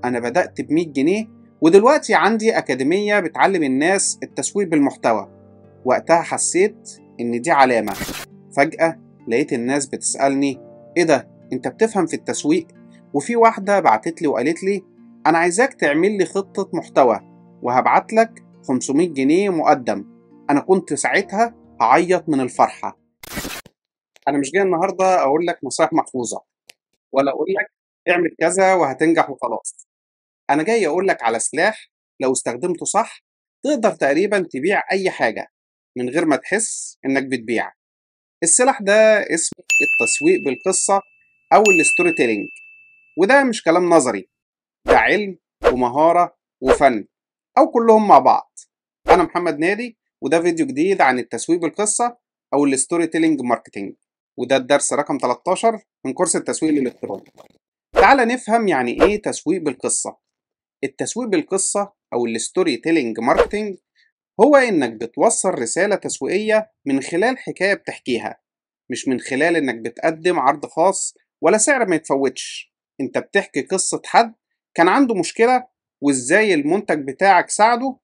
أنا بدأت ب100 جنيه ودلوقتي عندي أكاديمية بتعلم الناس التسويق بالمحتوى. وقتها حسيت إن دي علامة. فجأة لقيت الناس بتسألني: إيه ده؟ أنت بتفهم في التسويق؟ وفي واحدة بعتتلي وقالت لي: أنا عايزاك تعمل لي خطة محتوى وهبعتلك 500 جنيه مقدم. أنا كنت ساعتها هعيط من الفرحة. أنا مش جاي النهاردة أقول لك نصايح محفوظة ولا أقول لك اعمل كذا وهتنجح وخلاص. أنا جاي أقول لك على سلاح لو استخدمته صح تقدر تقريبا تبيع أي حاجة من غير ما تحس إنك بتبيع. السلاح ده اسمه التسويق بالقصة أو الستوري تيلينج، وده مش كلام نظري، ده علم ومهارة وفن أو كلهم مع بعض. أنا محمد نادي وده فيديو جديد عن التسويق بالقصة أو الستوري تيلينج ماركتينج، وده الدرس رقم 13 من كورس التسويق الإلكتروني. تعال نفهم يعني إيه تسويق بالقصة. التسويق بالقصة أو الستوري تيلينج ماركتينج هو إنك بتوصل رسالة تسويقية من خلال حكاية بتحكيها، مش من خلال إنك بتقدم عرض خاص ولا سعر ما يتفوتش. أنت بتحكي قصة حد كان عنده مشكلة وإزاي المنتج بتاعك ساعده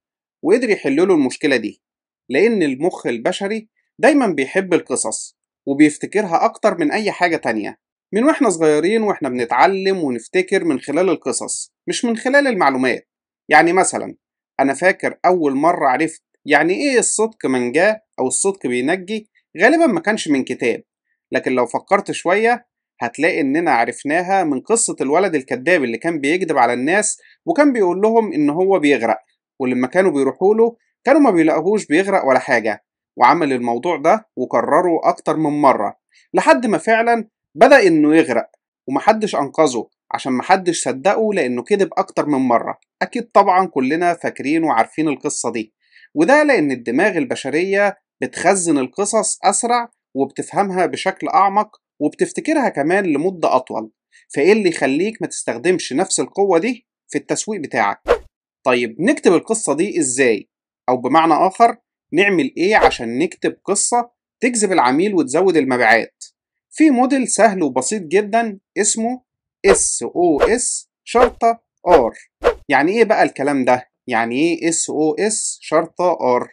وقدر يحلله المشكلة دي، لأن المخ البشري دايما بيحب القصص وبيفتكرها أكتر من أي حاجة تانية. من وإحنا صغيرين وإحنا بنتعلم ونفتكر من خلال القصص مش من خلال المعلومات. يعني مثلا أنا فاكر أول مرة عرفت يعني إيه الصدق منجاه أو الصدق بينجي، غالبا ما كانش من كتاب، لكن لو فكرت شوية هتلاقي إننا عرفناها من قصة الولد الكذاب اللي كان بيكذب على الناس وكان بيقول لهم إن هو بيغرق، ولما كانوا بيروحوا له كانوا ما بيلاقوهوش بيغرق ولا حاجة، وعمل الموضوع ده وكرره أكتر من مرة لحد ما فعلا بدأ إنه يغرق ومحدش أنقذه عشان محدش صدقه لأنه كذب أكتر من مرة. أكيد طبعا كلنا فاكرين وعارفين القصة دي، وده لأن الدماغ البشرية بتخزن القصص أسرع وبتفهمها بشكل أعمق وبتفتكرها كمان لمدة أطول. فإيه اللي يخليك ما تستخدمش نفس القوة دي في التسويق بتاعك؟ طيب نكتب القصة دي إزاي؟ أو بمعنى آخر نعمل إيه عشان نكتب قصة تجذب العميل وتزود المبيعات؟ في موديل سهل وبسيط جدا اسمه SOS شرطة R. يعني إيه بقى الكلام ده؟ يعني إيه SOS شرطة R؟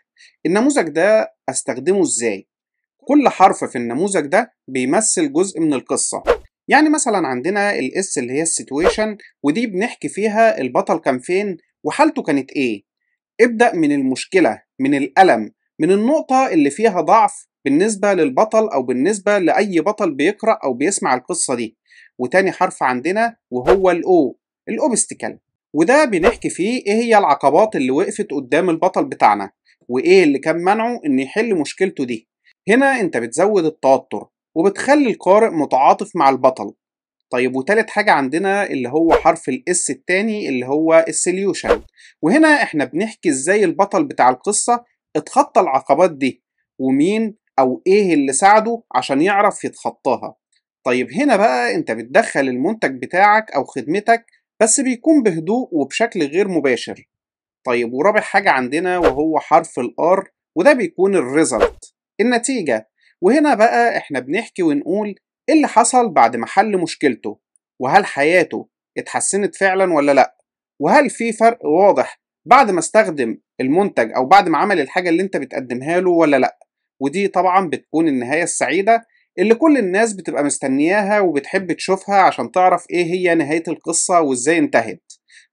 النموذج ده أستخدمه إزاي؟ كل حرف في النموذج ده بيمثل جزء من القصة. يعني مثلا عندنا الاس اللي هي السيتويشن، ودي بنحكي فيها البطل كان فين وحالته كانت ايه. ابدأ من المشكلة، من الألم، من النقطة اللي فيها ضعف بالنسبة للبطل أو بالنسبة لأي بطل بيقرأ أو بيسمع القصة دي. وتاني حرف عندنا وهو الأوبستيكل، وده بنحكي فيه إيه هي العقبات اللي وقفت قدام البطل بتاعنا وإيه اللي كان منعه إن يحل مشكلته دي. هنا أنت بتزود التوتر وبتخلي القارئ متعاطف مع البطل. طيب وتالت حاجة عندنا اللي هو حرف الاس التاني اللي هو السوليوشن، وهنا احنا بنحكي ازاي البطل بتاع القصة اتخطى العقبات دي ومين او ايه اللي ساعده عشان يعرف يتخطاها. طيب هنا بقى انت بتدخل المنتج بتاعك او خدمتك بس بيكون بهدوء وبشكل غير مباشر. طيب ورابع حاجة عندنا وهو حرف الار، وده بيكون الريزلت، النتيجة. وهنا بقى احنا بنحكي ونقول ايه اللي حصل بعد ما حل مشكلته، وهل حياته اتحسنت فعلا ولا لا، وهل في فرق واضح بعد ما استخدم المنتج او بعد ما عمل الحاجة اللي انت بتقدمها له ولا لا. ودي طبعا بتكون النهاية السعيدة اللي كل الناس بتبقى مستنياها وبتحب تشوفها عشان تعرف ايه هي نهاية القصة وازاي انتهت.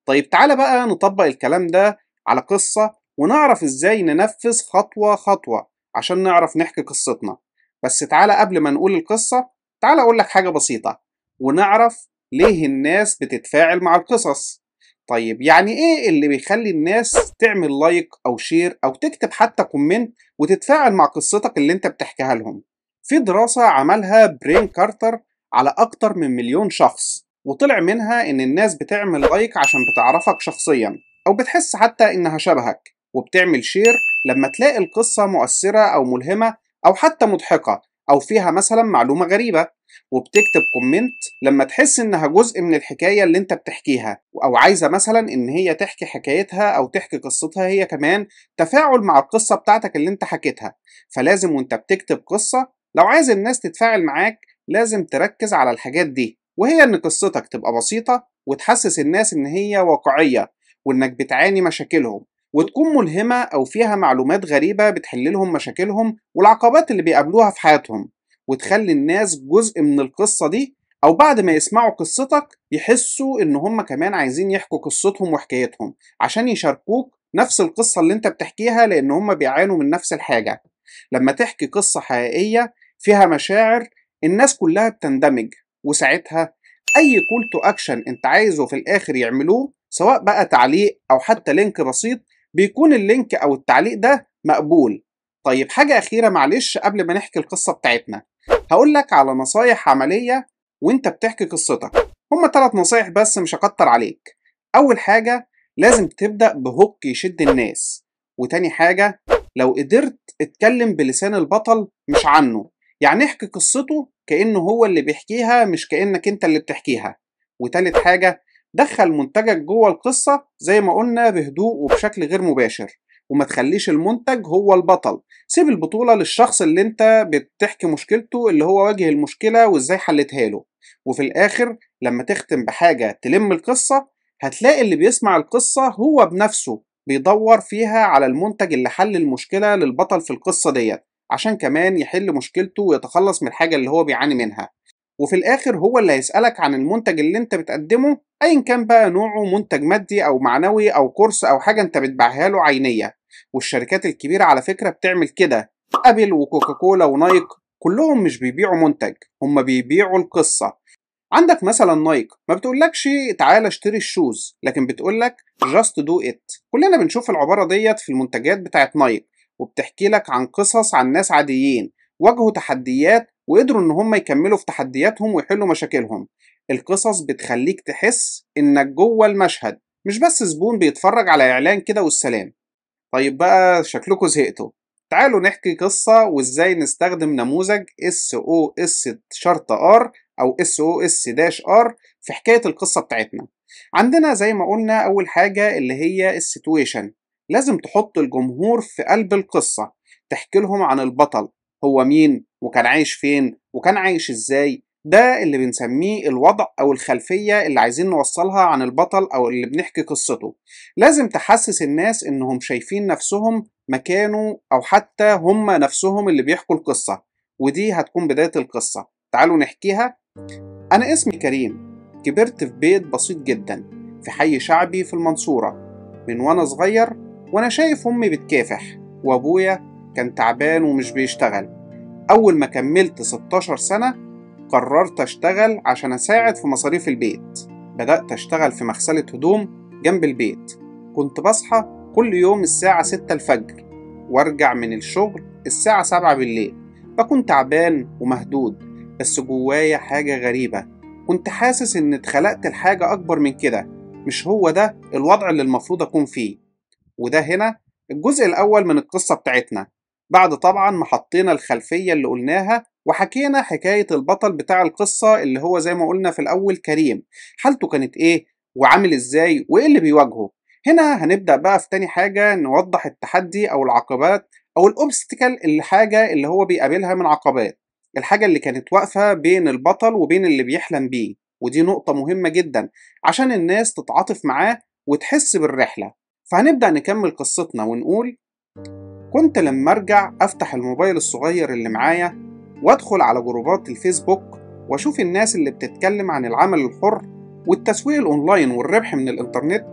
طيب تعالى بقى نطبق الكلام ده على قصة ونعرف ازاي ننفذ خطوة خطوة عشان نعرف نحكي قصتنا. بس تعالى قبل ما نقول القصة تعالى اقول لك حاجة بسيطة ونعرف ليه الناس بتتفاعل مع القصص. طيب يعني ايه اللي بيخلي الناس تعمل لايك او شير او تكتب حتى كومنت وتتفاعل مع قصتك اللي انت بتحكيها لهم؟ في دراسة عملها برين كارتر على اكتر من 1,000,000 شخص، وطلع منها ان الناس بتعمل لايك عشان بتعرفك شخصيا او بتحس حتى انها شبهك، وبتعمل شير لما تلاقي القصة مؤثرة او ملهمة او حتى مضحكة او فيها مثلا معلومة غريبة، وبتكتب كومنت لما تحس انها جزء من الحكاية اللي انت بتحكيها او عايزة مثلا ان هي تحكي حكايتها او تحكي قصتها هي كمان، تفاعل مع القصة بتاعتك اللي انت حكيتها. فلازم وانت بتكتب قصة لو عايز الناس تتفاعل معاك لازم تركز على الحاجات دي، وهي ان قصتك تبقى بسيطة وتحسس الناس إن هي واقعية وإنك بتعاني مشاكلهم، وتكون ملهمة أو فيها معلومات غريبة بتحل لهم مشاكلهم والعقبات اللي بيقابلوها في حياتهم، وتخلي الناس جزء من القصة دي، أو بعد ما يسمعوا قصتك يحسوا إن هم كمان عايزين يحكوا قصتهم وحكايتهم عشان يشاركوك نفس القصة اللي انت بتحكيها، لأن هم بيعانوا من نفس الحاجة. لما تحكي قصة حقيقية فيها مشاعر الناس كلها بتندمج، وساعتها أي كول تو أكشن انت عايزه في الآخر يعملوه، سواء بقى تعليق أو حتى لينك بسيط، بيكون اللينك أو التعليق ده مقبول. طيب حاجة أخيرة معلش قبل ما نحكي القصة بتاعتنا، هقولك على نصايح عملية وانت بتحكي قصتك. هما 3 نصايح بس مش هكتر عليك. أول حاجة، لازم تبدأ بهوك يشد الناس. وتاني حاجة، لو قدرت اتكلم بلسان البطل مش عنه، يعني احكي قصته كأنه هو اللي بيحكيها مش كأنك انت اللي بتحكيها. وتالت حاجة، دخل منتجك جوه القصة زي ما قلنا بهدوء وبشكل غير مباشر، وما تخليش المنتج هو البطل. سيب البطولة للشخص اللي انت بتحكي مشكلته، اللي هو واجه المشكلة وازاي حلتها له. وفي الآخر لما تختم بحاجة تلم القصة، هتلاقي اللي بيسمع القصة هو بنفسه بيدور فيها على المنتج اللي حل المشكلة للبطل في القصة ديت، عشان كمان يحل مشكلته ويتخلص من الحاجة اللي هو بيعاني منها. وفي الآخر هو اللي هيسألك عن المنتج اللي انت بتقدمه، أيا كان بقى نوعه، منتج مادي أو معنوي أو كورس أو حاجة انت بتبيعها له عينية. والشركات الكبيرة على فكرة بتعمل كده، أبل وكوكاكولا ونايك كلهم مش بيبيعوا منتج، هم بيبيعوا القصة. عندك مثلا نايك ما بتقولكش تعالى اشتري الشوز، لكن بتقولك just do it. كلنا بنشوف العبارة ديت في المنتجات بتاعت نايك، وبتحكي لك عن قصص عن ناس عاديين واجهوا تحديات وقدروا ان هم يكملوا في تحدياتهم ويحلوا مشاكلهم. القصص بتخليك تحس انك جوه المشهد، مش بس زبون بيتفرج على اعلان كده والسلام. طيب بقى شكلكم زهقتوا، تعالوا نحكي قصة وازاي نستخدم نموذج SOS شرطة R أو SOS-R في حكاية القصة بتاعتنا. عندنا زي ما قلنا أول حاجة اللي هي السيتويشن. لازم تحط الجمهور في قلب القصة، تحكي لهم عن البطل هو مين وكان عايش فين وكان عايش ازاي. ده اللي بنسميه الوضع أو الخلفية اللي عايزين نوصلها عن البطل أو اللي بنحكي قصته. لازم تحسس الناس إنهم شايفين نفسهم مكانه، أو حتى هم نفسهم اللي بيحكوا القصة. ودي هتكون بداية القصة، تعالوا نحكيها. أنا اسمي كريم، كبرت في بيت بسيط جدا في حي شعبي في المنصورة. من وأنا صغير وأنا شايف أمي بتكافح، وأبويا كان تعبان ومش بيشتغل. أول ما كملت 16 سنة قررت أشتغل عشان أساعد في مصاريف البيت. بدأت أشتغل في مغسلة هدوم جنب البيت. كنت بصحى كل يوم الساعة 6 الفجر وارجع من الشغل الساعة 7 بالليل. بكون تعبان ومهدود، بس جوايا حاجة غريبة. كنت حاسس إن اتخلقت لحاجة أكبر من كده، مش هو ده الوضع اللي المفروض أكون فيه. وده هنا الجزء الأول من القصة بتاعتنا، بعد طبعا ما حطينا الخلفية اللي قلناها وحكينا حكاية البطل بتاع القصة اللي هو زي ما قلنا في الأول كريم، حالته كانت إيه وعامل إزاي وإيه اللي بيواجهه. هنا هنبدأ بقى في تاني حاجة نوضح التحدي أو العقبات أو الأوبستيكل، الحاجة اللي هو بيقابلها من عقبات، الحاجة اللي كانت واقفة بين البطل وبين اللي بيحلم بيه. ودي نقطة مهمة جدا عشان الناس تتعاطف معاه وتحس بالرحلة. فهنبدأ نكمل قصتنا ونقول: كنت لما أرجع أفتح الموبايل الصغير اللي معايا وأدخل على جروبات الفيسبوك وأشوف الناس اللي بتتكلم عن العمل الحر والتسويق الأونلاين والربح من الإنترنت.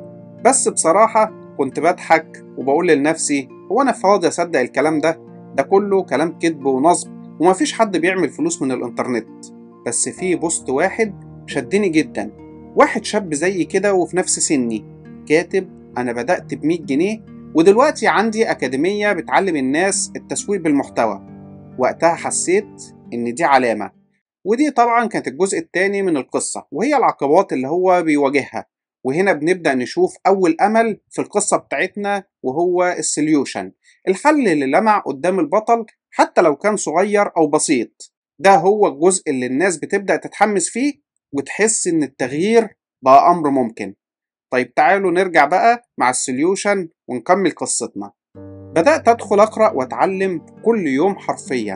بس بصراحة كنت بضحك وبقول لنفسي: هو أنا فاضي أصدق الكلام ده؟ ده كله كلام كذب ونصب ومفيش حد بيعمل فلوس من الإنترنت. بس في بوست واحد شدني جدا، واحد شاب زي كده وفي نفس سني كاتب: أنا بدأت ب100 جنيه ودلوقتي عندي أكاديمية بتعلم الناس التسويق بالمحتوى. وقتها حسيت إن دي علامة. ودي طبعا كانت الجزء الثاني من القصة، وهي العقبات اللي هو بيواجهها. وهنا بنبدأ نشوف أول أمل في القصة بتاعتنا، وهو السوليوشن، الحل اللي لمع قدام البطل حتى لو كان صغير أو بسيط. ده هو الجزء اللي الناس بتبدأ تتحمس فيه وتحس إن التغيير بقى أمر ممكن. طيب تعالوا نرجع بقى مع السوليوشن ونكمل قصتنا. بدأت أدخل أقرأ وأتعلم كل يوم حرفيا،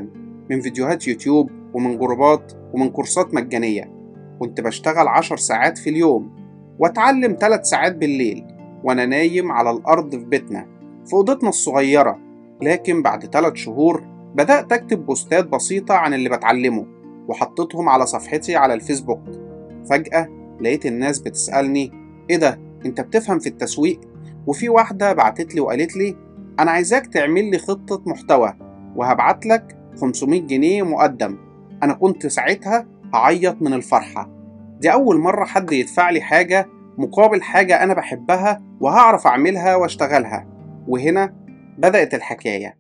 من فيديوهات يوتيوب ومن جروبات ومن كورسات مجانية. كنت بشتغل 10 ساعات في اليوم، وأتعلم 3 ساعات بالليل وأنا نايم على الأرض في بيتنا في أوضتنا الصغيرة. لكن بعد 3 شهور بدأت أكتب بوستات بسيطة عن اللي بتعلمه وحطيتهم على صفحتي على الفيسبوك. فجأة لقيت الناس بتسألني: إيه ده؟ أنت بتفهم في التسويق؟ وفي واحدة بعتت لي وقالت لي: أنا عايزاك تعمل لي خطة محتوى وهبعت لك 500 جنيه مقدم. أنا كنت ساعتها هعيط من الفرحة. دي أول مرة حد يدفع لي حاجة مقابل حاجة أنا بحبها وهعرف أعملها وأشتغلها. وهنا بدأت الحكاية.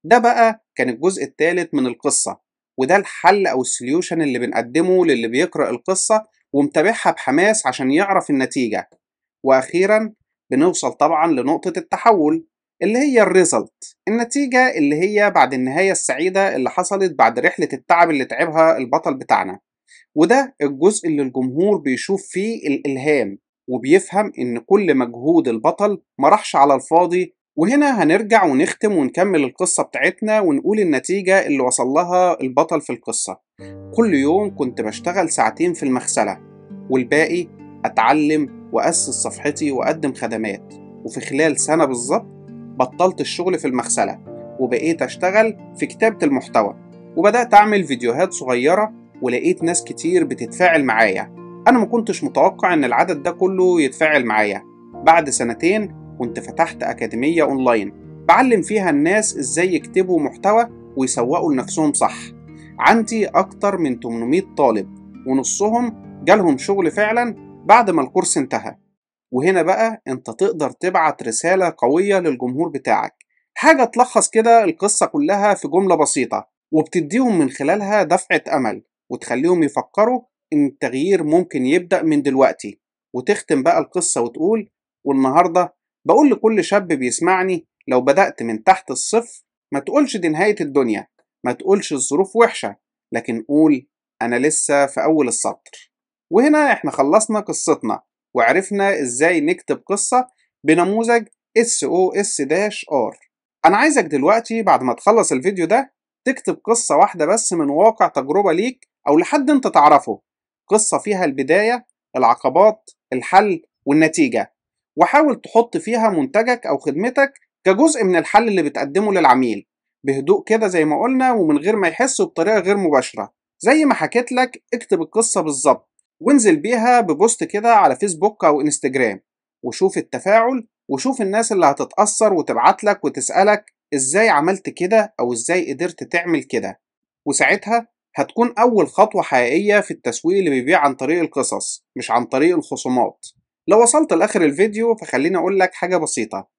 ده بقى كان الجزء الثالث من القصة، وده الحل أو السوليوشن اللي بنقدمه للي بيقرأ القصة ومتابعها بحماس عشان يعرف النتيجة. وأخيرا بنوصل طبعا لنقطة التحول اللي هي الريزلت، النتيجة اللي هي بعد النهاية السعيدة اللي حصلت بعد رحلة التعب اللي تعبها البطل بتاعنا. وده الجزء اللي الجمهور بيشوف فيه الإلهام وبيفهم إن كل مجهود البطل ما راحش على الفاضي. وهنا هنرجع ونختم ونكمل القصة بتاعتنا ونقول النتيجة اللي وصل لها البطل في القصة. كل يوم كنت بشتغل 2 ساعات في المغسلة، والباقي أتعلم وأسس صفحتي وأقدم خدمات. وفي خلال سنة بالظبط بطلت الشغل في المغسلة وبقيت أشتغل في كتابة المحتوى، وبدأت أعمل فيديوهات صغيرة ولقيت ناس كتير بتتفاعل معايا. أنا ما كنتش متوقع إن العدد ده كله يتفاعل معايا. بعد 2 سنين كنت فتحت أكاديمية أونلاين بعلم فيها الناس إزاي يكتبوا محتوى ويسوقوا لنفسهم صح. عندي أكتر من 800 طالب ونصهم جالهم شغل فعلا بعد ما الكورس انتهى. وهنا بقى انت تقدر تبعت رسالة قوية للجمهور بتاعك، حاجة تلخص كده القصة كلها في جملة بسيطة وبتديهم من خلالها دفعة أمل وتخليهم يفكروا إن التغيير ممكن يبدأ من دلوقتي. وتختم بقى القصة وتقول: والنهاردة بقول لكل شاب بيسمعني: لو بدأت من تحت الصفر ما تقولش دي نهاية الدنيا، ما تقولش الظروف وحشة، لكن قول: أنا لسه في أول السطر. وهنا احنا خلصنا قصتنا وعرفنا ازاي نكتب قصة بنموذج SOS-R. انا عايزك دلوقتي بعد ما تخلص الفيديو ده تكتب قصة واحدة بس من واقع تجربة ليك او لحد انت تعرفه، قصة فيها البداية، العقبات، الحل والنتيجة، وحاول تحط فيها منتجك او خدمتك كجزء من الحل اللي بتقدمه للعميل بهدوء كده زي ما قلنا ومن غير ما يحس بطريقة غير مباشرة. زي ما حكيت لك اكتب القصة بالظبط وانزل بيها ببوست كده على فيسبوك أو انستجرام وشوف التفاعل وشوف الناس اللي هتتأثر وتبعت لك وتسألك إزاي عملت كده أو إزاي قدرت تعمل كده. وساعتها هتكون أول خطوة حقيقية في التسويق اللي بيبيع عن طريق القصص مش عن طريق الخصومات. لو وصلت لآخر الفيديو فخليني أقول لك حاجة بسيطة: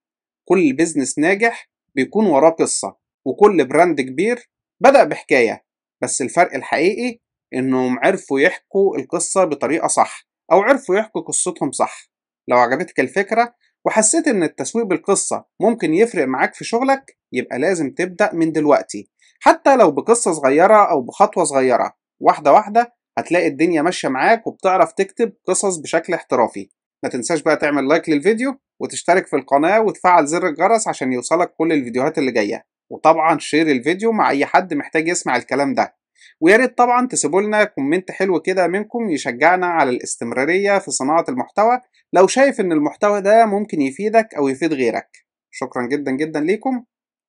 كل بيزنس ناجح بيكون وراه قصة، وكل براند كبير بدأ بحكاية، بس الفرق الحقيقي إنهم عرفوا يحكوا القصة بطريقة صح أو عرفوا يحكوا قصتهم صح. لو عجبتك الفكرة وحسيت إن التسويق بالقصة ممكن يفرق معاك في شغلك يبقى لازم تبدأ من دلوقتي، حتى لو بقصة صغيرة أو بخطوة صغيرة. واحدة واحدة هتلاقي الدنيا ماشية معاك وبتعرف تكتب قصص بشكل احترافي. ما تنساش بقى تعمل لايك للفيديو وتشترك في القناة وتفعل زر الجرس عشان يوصلك كل الفيديوهات اللي جاية. وطبعا شير الفيديو مع أي حد محتاج يسمع الكلام ده. ويا ريت طبعا تسيبوا لنا كومنت حلو كده منكم يشجعنا على الاستمرارية في صناعة المحتوى لو شايف إن المحتوى ده ممكن يفيدك أو يفيد غيرك. شكرا جدا جدا ليكم،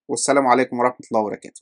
والسلام عليكم ورحمة الله وبركاته.